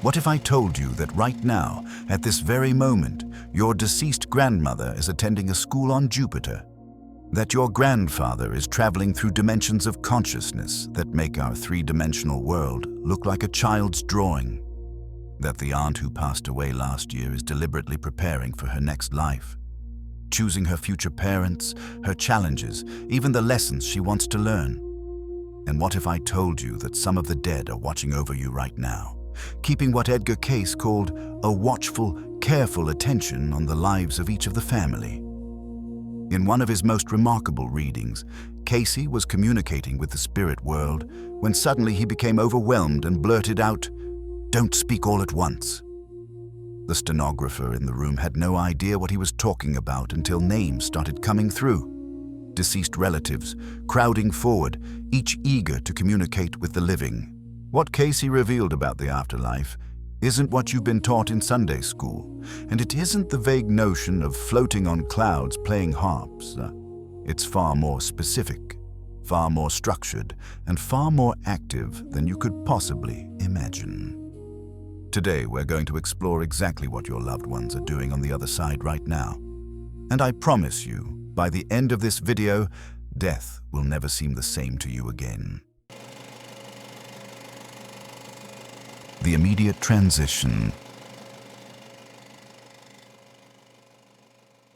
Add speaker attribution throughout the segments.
Speaker 1: What if I told you that right now, at this very moment, your deceased grandmother is attending a school on Jupiter? That your grandfather is traveling through dimensions of consciousness that make our three-dimensional world look like a child's drawing? That the aunt who passed away last year is deliberately preparing for her next life, choosing her future parents, her challenges, even the lessons she wants to learn? And what if I told you that some of the dead are watching over you right now, keeping what Edgar Cayce called a watchful, careful attention on the lives of each of the family? In one of his most remarkable readings, Cayce was communicating with the spirit world when suddenly he became overwhelmed and blurted out, "Don't speak all at once." The stenographer in the room had no idea what he was talking about until names started coming through. Deceased relatives, crowding forward, each eager to communicate with the living. What Cayce revealed about the afterlife isn't what you've been taught in Sunday school, and it isn't the vague notion of floating on clouds playing harps. It's far more specific, far more structured, and far more active than you could possibly imagine. Today, we're going to explore exactly what your loved ones are doing on the other side right now. And I promise you, by the end of this video, death will never seem the same to you again. The immediate transition.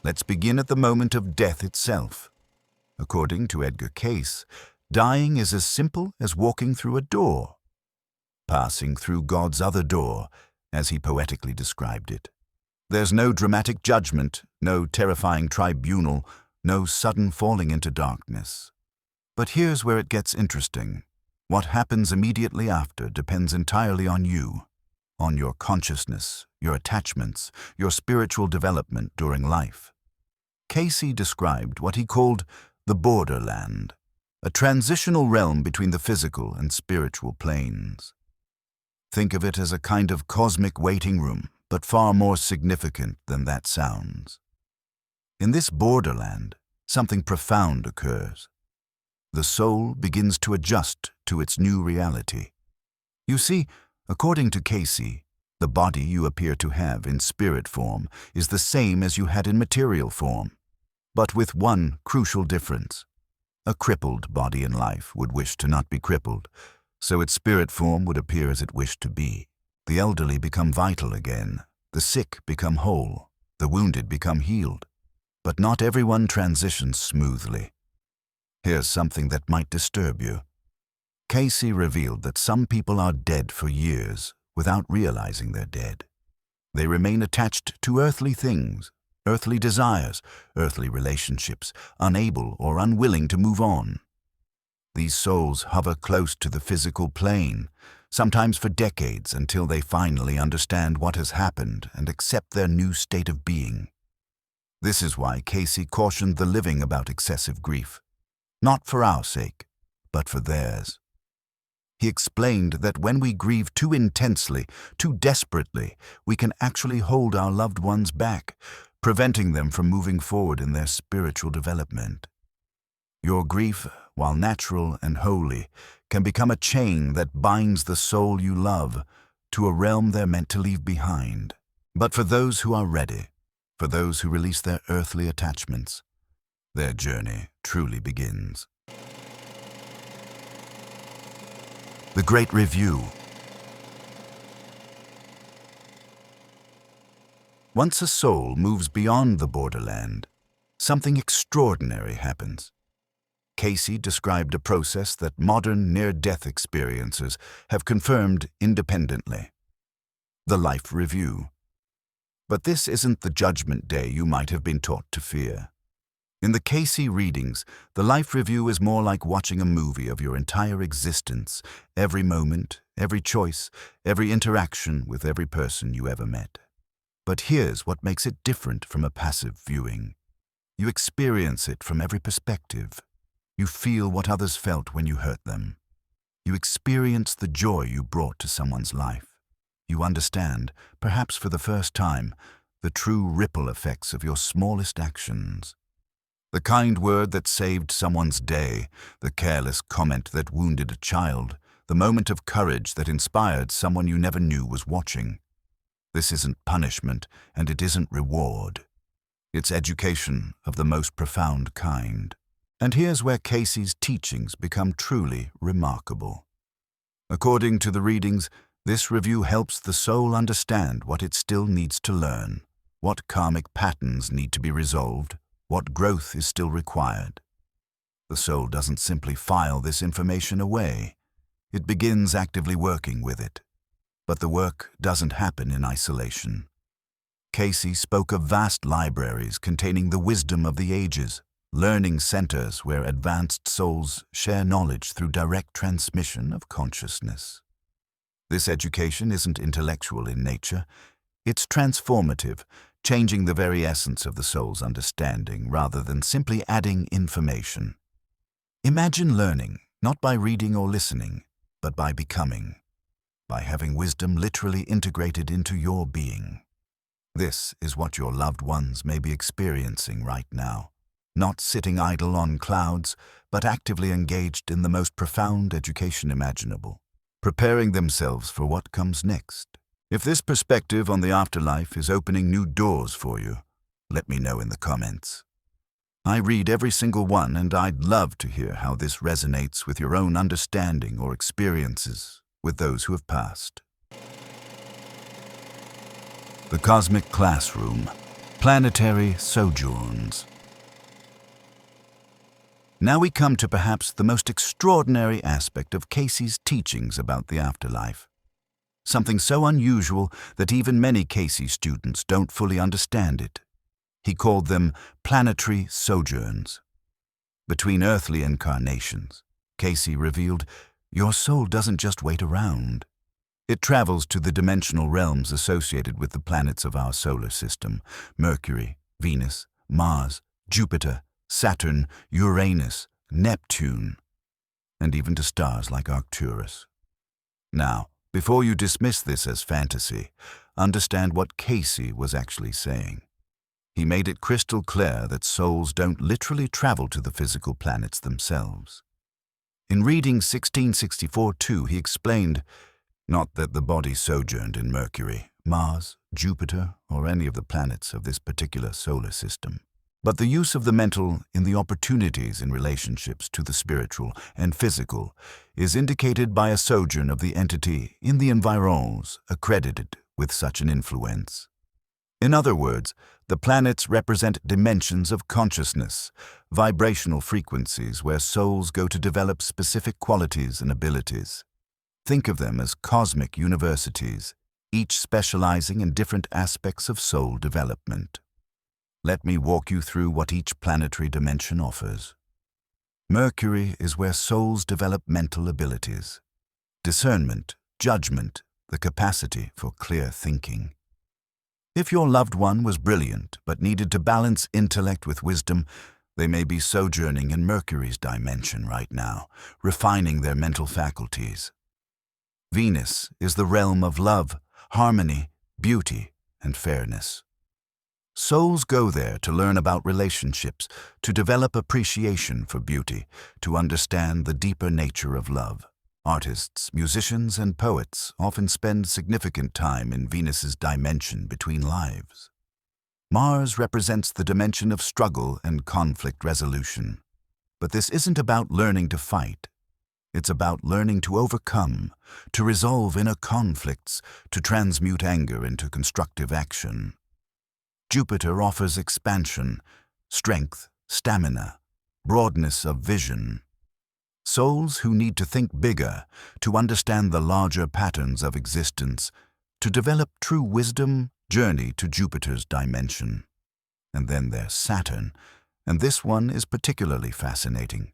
Speaker 1: Let's begin at the moment of death itself. According to Edgar Cayce, dying is as simple as walking through a door, passing through God's other door, as he poetically described it. There's no dramatic judgment, no terrifying tribunal, no sudden falling into darkness. But here's where it gets interesting. What happens immediately after depends entirely on you, on your consciousness, your attachments, your spiritual development during life. Cayce described what he called the borderland, a transitional realm between the physical and spiritual planes. Think of it as a kind of cosmic waiting room, but far more significant than that sounds. In this borderland, something profound occurs. The soul begins to adjust to its new reality. You see, according to Cayce, the body you appear to have in spirit form is the same as you had in material form, but with one crucial difference. A crippled body in life would wish to not be crippled, so its spirit form would appear as it wished to be. The elderly become vital again, the sick become whole, the wounded become healed. But not everyone transitions smoothly. Here's something that might disturb you. Cayce revealed that some people are dead for years without realizing they're dead. They remain attached to earthly things, earthly desires, earthly relationships, unable or unwilling to move on. These souls hover close to the physical plane, sometimes for decades, until they finally understand what has happened and accept their new state of being. This is why Cayce cautioned the living about excessive grief. Not for our sake, but for theirs. He explained that when we grieve too intensely, too desperately, we can actually hold our loved ones back, preventing them from moving forward in their spiritual development. Your grief, while natural and holy, can become a chain that binds the soul you love to a realm they're meant to leave behind. But for those who are ready, for those who release their earthly attachments, their journey truly begins. The Great Review. Once a soul moves beyond the borderland, something extraordinary happens. Cayce described a process that modern near-death experiencers have confirmed independently: the life review. But this isn't the judgment day you might have been taught to fear. In the Cayce readings, the life review is more like watching a movie of your entire existence, every moment, every choice, every interaction with every person you ever met. But here's what makes it different from a passive viewing. You experience it from every perspective. You feel what others felt when you hurt them. You experience the joy you brought to someone's life. You understand, perhaps for the first time, the true ripple effects of your smallest actions. The kind word that saved someone's day, the careless comment that wounded a child, the moment of courage that inspired someone you never knew was watching. This isn't punishment, and it isn't reward. It's education of the most profound kind. And here's where Cayce's teachings become truly remarkable. According to the readings, this review helps the soul understand what it still needs to learn, what karmic patterns need to be resolved, what growth is still required. The soul doesn't simply file this information away. It begins actively working with it. But the work doesn't happen in isolation. Cayce spoke of vast libraries containing the wisdom of the ages, learning centers where advanced souls share knowledge through direct transmission of consciousness. This education isn't intellectual in nature. It's transformative, changing the very essence of the soul's understanding rather than simply adding information. Imagine learning, not by reading or listening, but by becoming, by having wisdom literally integrated into your being. This is what your loved ones may be experiencing right now, not sitting idle on clouds, but actively engaged in the most profound education imaginable, preparing themselves for what comes next. If this perspective on the afterlife is opening new doors for you, let me know in the comments. I read every single one, and I'd love to hear how this resonates with your own understanding or experiences with those who have passed. The Cosmic Classroom, Planetary Sojourns. Now we come to perhaps the most extraordinary aspect of Cayce's teachings about the afterlife. Something so unusual that even many Cayce students don't fully understand it. He called them planetary sojourns. Between earthly incarnations, Cayce revealed, your soul doesn't just wait around. It travels to the dimensional realms associated with the planets of our solar system: Mercury, Venus, Mars, Jupiter, Saturn, Uranus, Neptune, and even to stars like Arcturus. Now, before you dismiss this as fantasy, understand what Cayce was actually saying. He made it crystal clear that souls don't literally travel to the physical planets themselves. In reading 1664-2, he explained, not that the body sojourned in Mercury, Mars, Jupiter, or any of the planets of this particular solar system, but the use of the mental in the opportunities in relationships to the spiritual and physical is indicated by a sojourn of the entity in the environs accredited with such an influence. In other words, the planets represent dimensions of consciousness, vibrational frequencies where souls go to develop specific qualities and abilities. Think of them as cosmic universities, each specializing in different aspects of soul development. Let me walk you through what each planetary dimension offers. Mercury is where souls develop mental abilities: discernment, judgment, the capacity for clear thinking. If your loved one was brilliant but needed to balance intellect with wisdom, they may be sojourning in Mercury's dimension right now, refining their mental faculties. Venus is the realm of love, harmony, beauty, and fairness. Souls go there to learn about relationships, to develop appreciation for beauty, to understand the deeper nature of love. Artists, musicians, and poets often spend significant time in Venus's dimension between lives. Mars represents the dimension of struggle and conflict resolution. But this isn't about learning to fight. It's about learning to overcome, to resolve inner conflicts, to transmute anger into constructive action. Jupiter offers expansion, strength, stamina, broadness of vision. Souls who need to think bigger, to understand the larger patterns of existence, to develop true wisdom, journey to Jupiter's dimension. And then there's Saturn, and this one is particularly fascinating.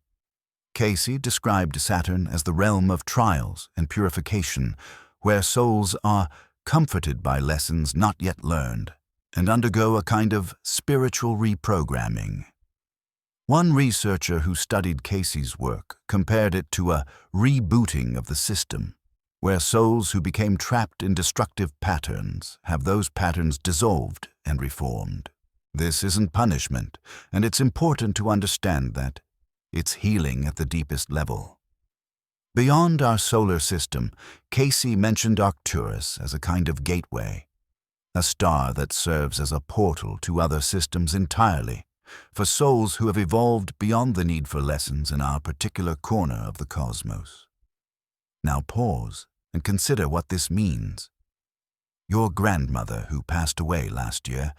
Speaker 1: Cayce described Saturn as the realm of trials and purification, where souls are comforted by lessons not yet learned and undergo a kind of spiritual reprogramming. One researcher who studied Cayce's work compared it to a rebooting of the system, where souls who became trapped in destructive patterns have those patterns dissolved and reformed. This isn't punishment, and it's important to understand that it's healing at the deepest level. Beyond our solar system, Cayce mentioned Arcturus as a kind of gateway, a star that serves as a portal to other systems entirely, for souls who have evolved beyond the need for lessons in our particular corner of the cosmos. Now pause and consider what this means. Your grandmother, who passed away last year,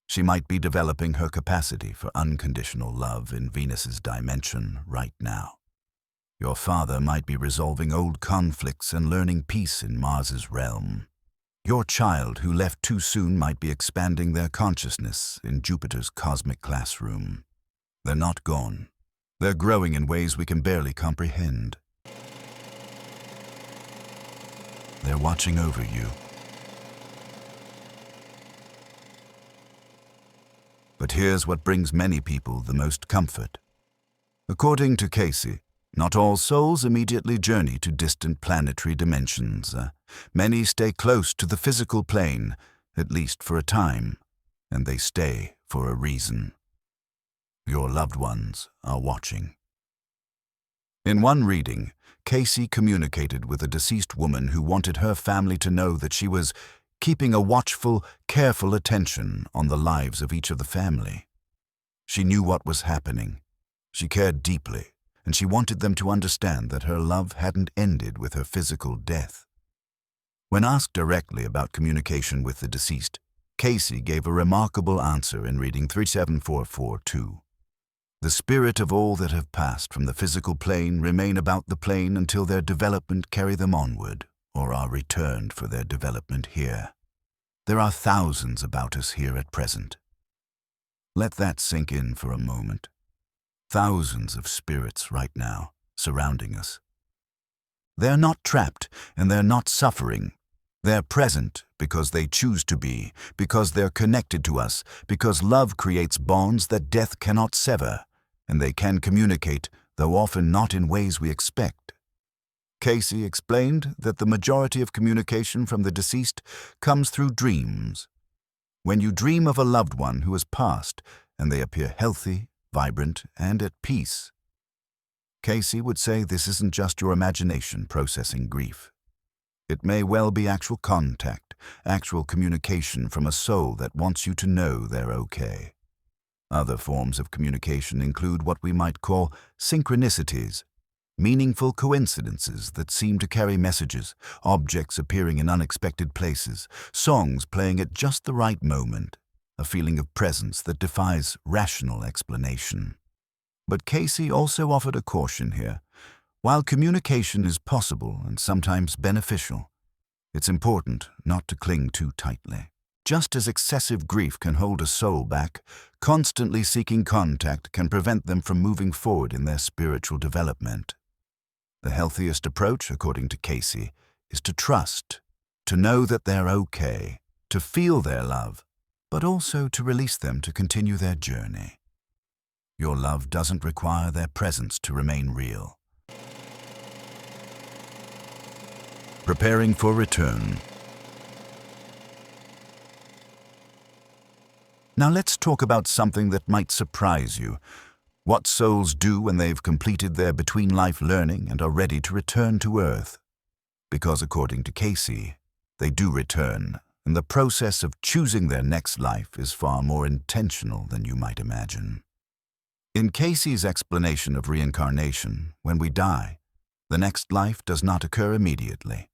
Speaker 1: she might be developing her capacity for unconditional love in Venus's dimension right now. Your father might be resolving old conflicts and learning peace in Mars's realm. Your child who left too soon might be expanding their consciousness in Jupiter's cosmic classroom. They're not gone. They're growing in ways we can barely comprehend. They're watching over you. But here's what brings many people the most comfort. According to Cayce, not all souls immediately journey to distant planetary dimensions. Many stay close to the physical plane, at least for a time, and they stay for a reason. Your loved ones are watching. In one reading, Cayce communicated with a deceased woman who wanted her family to know that she was keeping a watchful, careful attention on the lives of each of the family. She knew what was happening. She cared deeply, and she wanted them to understand that her love hadn't ended with her physical death. When asked directly about communication with the deceased, Cayce gave a remarkable answer in reading 37442. The spirit of all that have passed from the physical plane remain about the plane until their development carry them onward, or are returned for their development here. There are thousands about us here at present. Let that sink in for a moment. Thousands of spirits right now surrounding us. They're not trapped and they're not suffering. They're present because they choose to be, because they're connected to us, because love creates bonds that death cannot sever, and they can communicate, though often not in ways we expect. Cayce explained that the majority of communication from the deceased comes through dreams. When you dream of a loved one who has passed and they appear healthy, vibrant, and at peace, Cayce would say this isn't just your imagination processing grief. It may well be actual contact, actual communication from a soul that wants you to know they're okay. Other forms of communication include what we might call synchronicities, meaningful coincidences that seem to carry messages, objects appearing in unexpected places, songs playing at just the right moment, a feeling of presence that defies rational explanation. But Cayce also offered a caution here. While communication is possible and sometimes beneficial, it's important not to cling too tightly. Just as excessive grief can hold a soul back, constantly seeking contact can prevent them from moving forward in their spiritual development. The healthiest approach, according to Cayce, is to trust, to know that they're okay, to feel their love, but also to release them to continue their journey. Your love doesn't require their presence to remain real. Preparing for return. Now let's talk about something that might surprise you. What souls do when they've completed their between-life learning and are ready to return to Earth. Because according to Cayce, they do return, and the process of choosing their next life is far more intentional than you might imagine. In Cayce's explanation of reincarnation, when we die, the next life does not occur immediately.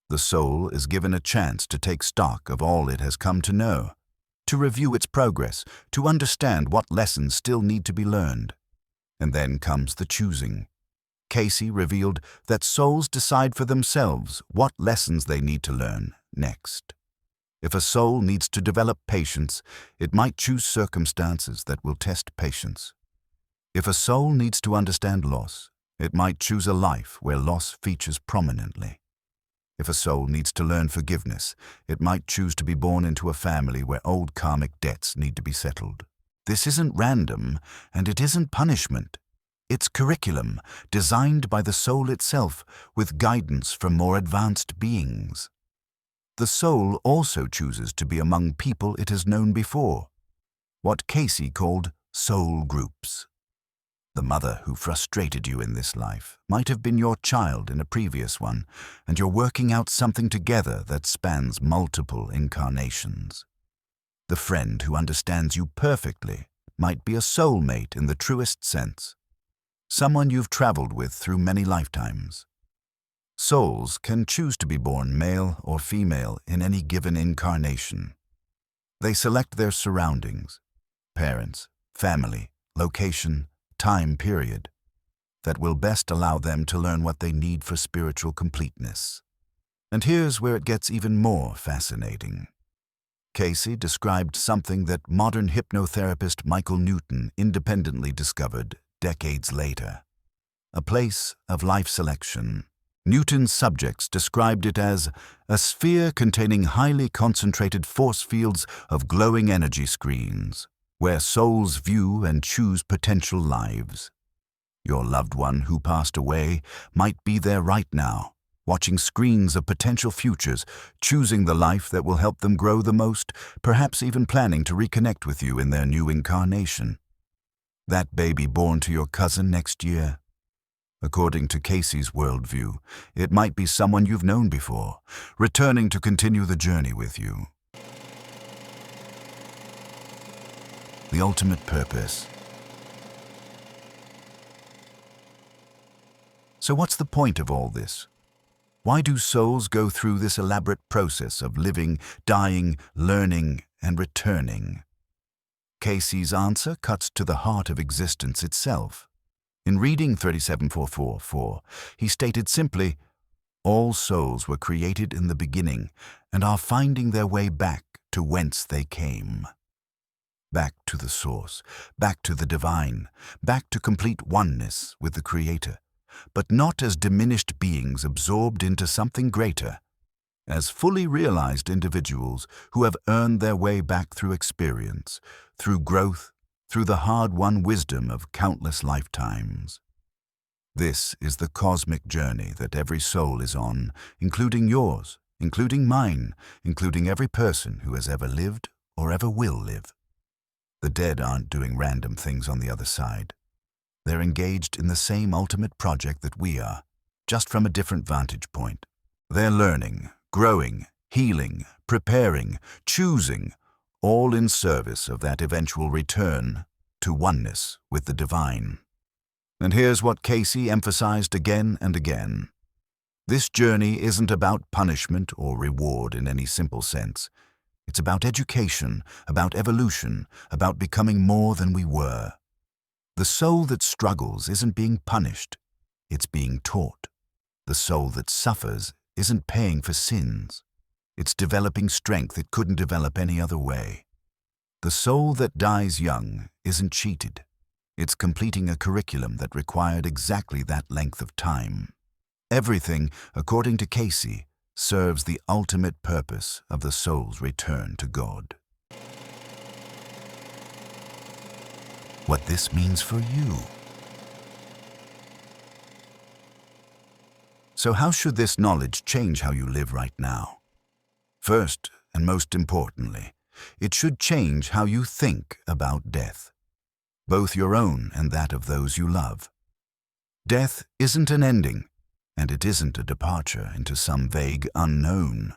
Speaker 1: The soul is given a chance to take stock of all it has come to know, to review its progress, to understand what lessons still need to be learned. And then comes the choosing. Cayce revealed that souls decide for themselves what lessons they need to learn next. If a soul needs to develop patience, it might choose circumstances that will test patience. If a soul needs to understand loss, it might choose a life where loss features prominently. If a soul needs to learn forgiveness, it might choose to be born into a family where old karmic debts need to be settled. This isn't random, and it isn't punishment. It's curriculum designed by the soul itself with guidance from more advanced beings. The soul also chooses to be among people it has known before, what Cayce called soul groups. The mother who frustrated you in this life might have been your child in a previous one, and you're working out something together that spans multiple incarnations. The friend who understands you perfectly might be a soulmate in the truest sense, someone you've traveled with through many lifetimes. Souls can choose to be born male or female in any given incarnation. They select their surroundings, parents, family, location, time period, that will best allow them to learn what they need for spiritual completeness. And here's where it gets even more fascinating. Cayce described something that modern hypnotherapist Michael Newton independently discovered decades later: a place of life selection. Newton's subjects described it as a sphere containing highly concentrated force fields of glowing energy screens, where souls view and choose potential lives. Your loved one who passed away might be there right now, watching screens of potential futures, choosing the life that will help them grow the most, perhaps even planning to reconnect with you in their new incarnation. That baby born to your cousin next year? According to Cayce's worldview, it might be someone you've known before, returning to continue the journey with you. The ultimate purpose. So what's the point of all this? Why do souls go through this elaborate process of living, dying, learning, and returning? Cayce's answer cuts to the heart of existence itself. In Reading 37.4.4, he stated simply, "All souls were created in the beginning and are finding their way back to whence they came." Back to the source, back to the divine, back to complete oneness with the Creator, but not as diminished beings absorbed into something greater, as fully realized individuals who have earned their way back through experience, through growth, through the hard-won wisdom of countless lifetimes. This is the cosmic journey that every soul is on, including yours, including mine, including every person who has ever lived or ever will live. The dead aren't doing random things on the other side. They're engaged in the same ultimate project that we are, just from a different vantage point. They're learning, growing, healing, preparing, choosing, all in service of that eventual return to oneness with the divine. And here's what Cayce emphasized again and again. This journey isn't about punishment or reward in any simple sense. It's about education, about evolution, about becoming more than we were. The soul that struggles isn't being punished, it's being taught. The soul that suffers isn't paying for sins. It's developing strength it couldn't develop any other way. The soul that dies young isn't cheated. It's completing a curriculum that required exactly that length of time. Everything, according to Cayce, serves the ultimate purpose of the soul's return to God. What this means for you. So how should this knowledge change how you live right now? First, and most importantly, it should change how you think about death, both your own and that of those you love. Death isn't an ending, and it isn't a departure into some vague unknown.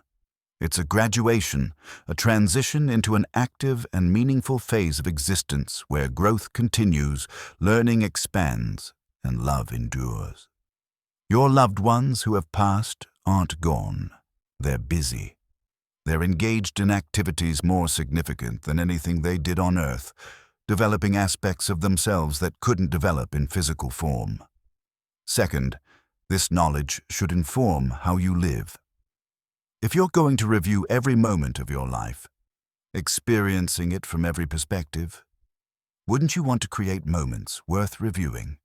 Speaker 1: It's a graduation, a transition into an active and meaningful phase of existence where growth continues, learning expands, and love endures. Your loved ones who have passed aren't gone. They're busy. They're engaged in activities more significant than anything they did on Earth, developing aspects of themselves that couldn't develop in physical form. Second, this knowledge should inform how you live. If you're going to review every moment of your life, experiencing it from every perspective, wouldn't you want to create moments worth reviewing?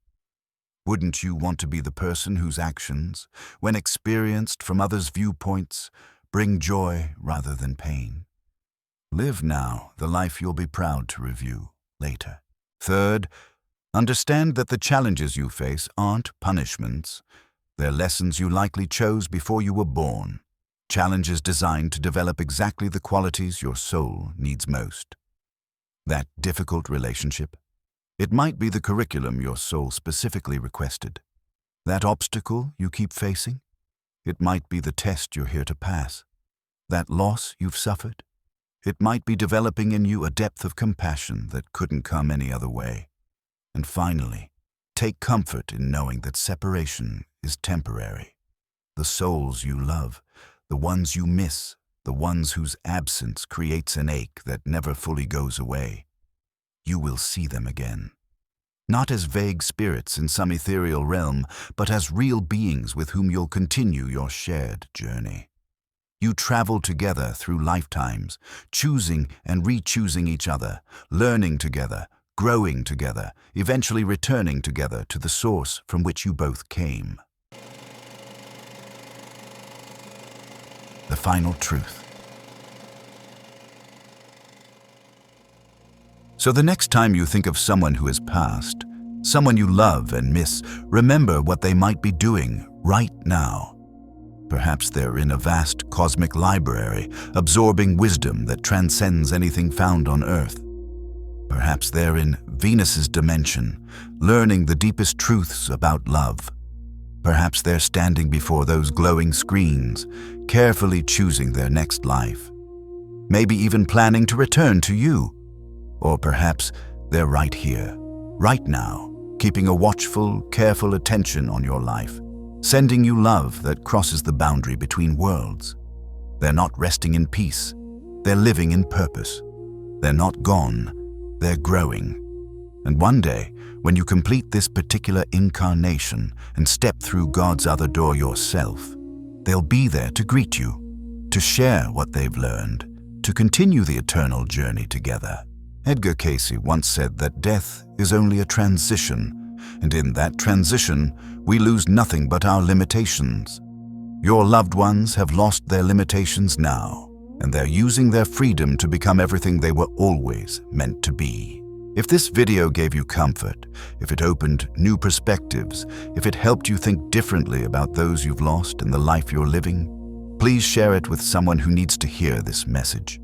Speaker 1: Wouldn't you want to be the person whose actions, when experienced from others' viewpoints, bring joy rather than pain? Live now the life you'll be proud to review later. Third, understand that the challenges you face aren't punishments. They're lessons you likely chose before you were born. Challenges designed to develop exactly the qualities your soul needs most. That difficult relationship, It might be the curriculum your soul specifically requested. That obstacle you keep facing. It might be the test you're here to pass. That loss you've suffered. It might be developing in you a depth of compassion that couldn't come any other way. And finally, take comfort in knowing that separation is temporary. The souls you love, the ones you miss, the ones whose absence creates an ache that never fully goes away. You will see them again. Not as vague spirits in some ethereal realm, but as real beings with whom you'll continue your shared journey. You travel together through lifetimes, choosing and re-choosing each other, learning together, growing together, eventually returning together to the source from which you both came. The final truth. So the next time you think of someone who has passed, someone you love and miss, remember what they might be doing right now. Perhaps they're in a vast cosmic library, absorbing wisdom that transcends anything found on Earth. Perhaps they're in Venus's dimension, learning the deepest truths about love. Perhaps they're standing before those glowing screens, carefully choosing their next life. Maybe even planning to return to you. Or perhaps they're right here, right now, keeping a watchful, careful attention on your life, sending you love that crosses the boundary between worlds. They're not resting in peace. They're living in purpose. They're not gone. They're growing. And one day, when you complete this particular incarnation and step through God's other door yourself, they'll be there to greet you, to share what they've learned, to continue the eternal journey together. Edgar Cayce once said that death is only a transition, and in that transition, we lose nothing but our limitations. Your loved ones have lost their limitations now, and they're using their freedom to become everything they were always meant to be. If this video gave you comfort, if it opened new perspectives, if it helped you think differently about those you've lost and the life you're living, please share it with someone who needs to hear this message.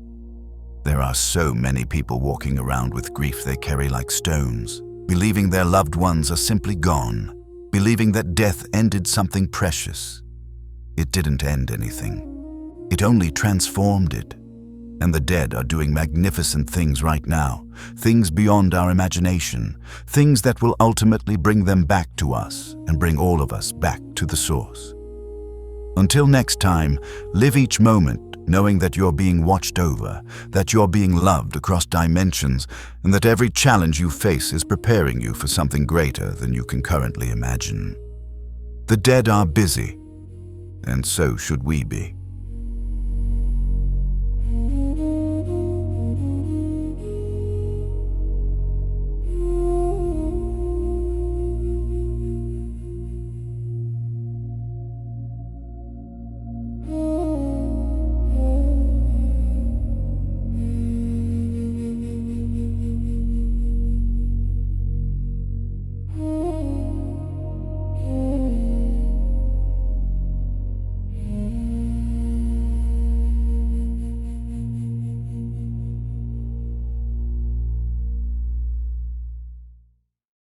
Speaker 1: There are so many people walking around with grief they carry like stones, believing their loved ones are simply gone, believing that death ended something precious. It didn't end anything. It only transformed it. And the dead are doing magnificent things right now, things beyond our imagination, things that will ultimately bring them back to us and bring all of us back to the source. Until next time, live each moment knowing that you're being watched over, that you're being loved across dimensions, and that every challenge you face is preparing you for something greater than you can currently imagine. The dead are busy, and so should we be.
Speaker 2: Oh.